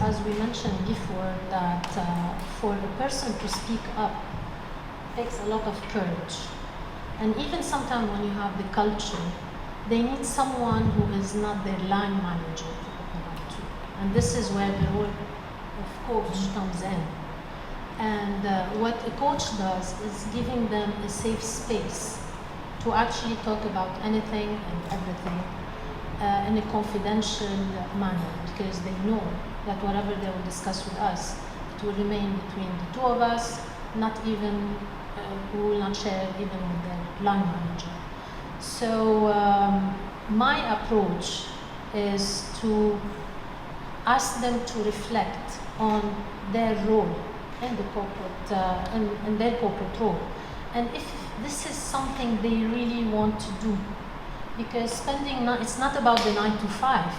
as we mentioned before, that for a person to speak up takes a lot of courage. And even sometimes when you have the culture, they need someone who is not their line manager to open up to. And this is where the role of coach comes in. And what a coach does is giving them a safe space to actually talk about anything and everything in a confidential manner, because they know that whatever they will discuss with us, it will remain between the two of us, not even, we will not share even with their line manager. So my approach is to ask them to reflect on their role in the corporate, in their corporate role. And if this is something they really want to do, because spending, it's not about the 9 to 5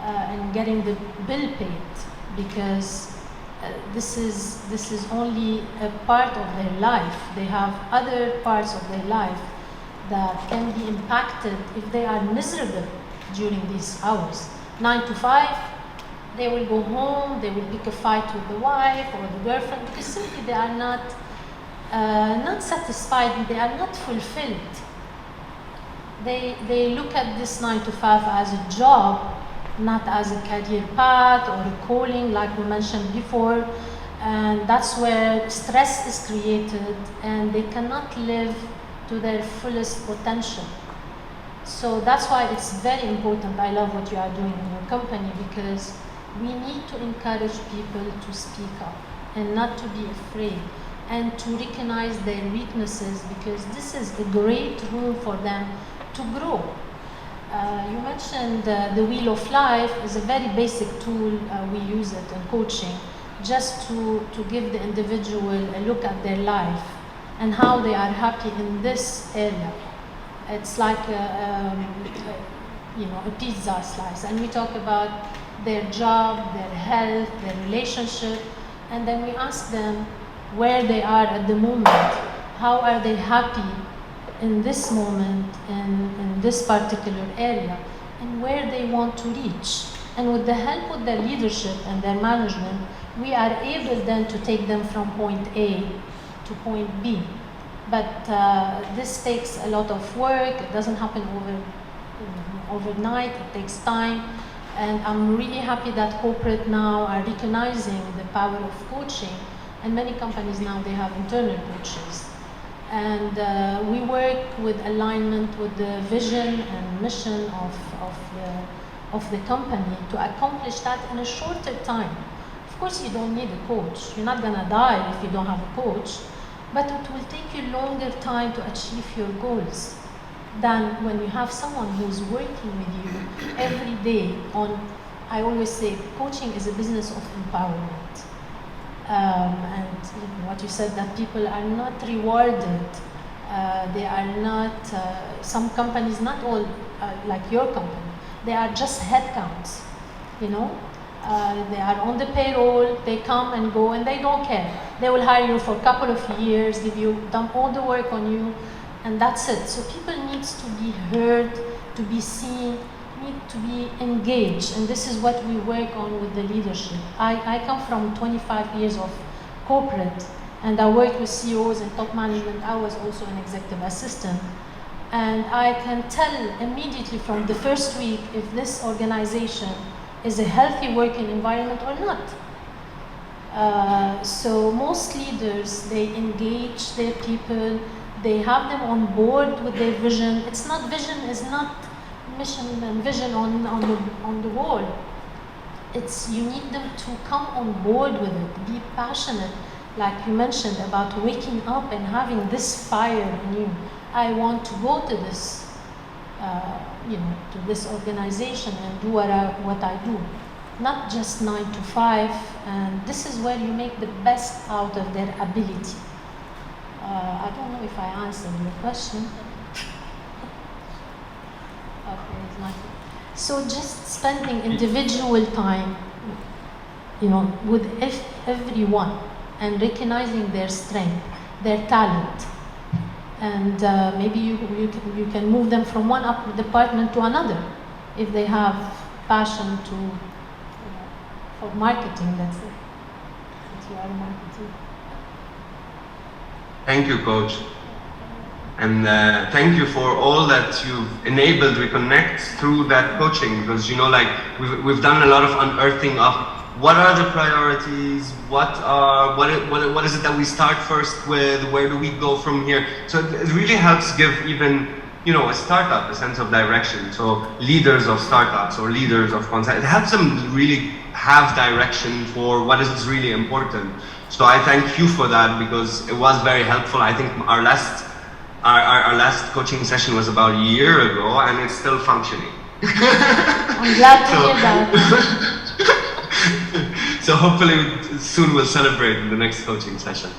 and getting the bill paid, because this is only a part of their life. They have other parts of their life that can be impacted if they are miserable during these hours. 9 to 5, they will go home, they will pick a fight with the wife or the girlfriend, because simply they are not satisfied, they are not fulfilled. They look at this 9 to 5 as a job, not as a career path or a calling, like we mentioned before. And that's where stress is created and they cannot live to their fullest potential. So that's why it's very important. I love what you are doing in your company, because we need to encourage people to speak up and not to be afraid and to recognize their weaknesses, because this is a great room for them to grow. You mentioned the Wheel of Life is a very basic tool. We use it in coaching just to give the individual a look at their life and how they are happy in this area. It's like a pizza slice, and we talk about their job, their health, their relationship, and then we ask them where they are at the moment, how are they happy in this moment and in this particular area, and where they want to reach. And with the help of their leadership and their management, we are able then to take them from point A to point B. But this takes a lot of work. It doesn't happen overnight. It takes time. And I'm really happy that corporate now are recognizing the power of coaching. And many companies now, they have internal coaches. And we work with alignment with the vision and mission of the company to accomplish that in a shorter time. Of course, you don't need a coach. You're not gonna die if you don't have a coach, but it will take you longer time to achieve your goals than when you have someone who's working with you every day on, I always say, coaching is a business of empowerment. And what you said, that people are not rewarded, they are not, some companies, not all like your company, they are just headcounts, you know? They are on the payroll, they come and go and they don't care. They will hire you for a couple of years, dump all the work on you, and that's it. So people need to be heard, to be seen, need to be engaged, and this is what we work on with the leadership. I come from 25 years of corporate, and I worked with CEOs and top management. I was also an executive assistant, and I can tell immediately from the first week if this organization is a healthy working environment or not. So most leaders, they engage their people, they have them on board with their vision. It's not vision, is not mission and vision on the wall. It's, you need them to come on board with it, be passionate, like you mentioned about waking up and having this fire in you. I want to go to this, to this organization and do what I do, not just 9 to 5. And this is where you make the best out of their ability. I don't know if I answered your question. Okay, it's not. So just spending individual time, with everyone, and recognizing their strength, their talent, and maybe you can move them from one department to another if they have passion to for marketing, let's say. That you are marketing. Thank you, Coach. And thank you for all that you've enabled Reconnect through that coaching, because, you know, like we've done a lot of unearthing of what are the priorities, what is it that we start first with, where do we go from here. So it really helps give even, you know, a startup a sense of direction. So leaders of startups or leaders of concept, it helps them really have direction for what is really important. So I thank you for that, because it was very helpful. I think our last coaching session was about a year ago, and it's still functioning. I'm glad to hear that. So hopefully soon we'll celebrate in the next coaching session.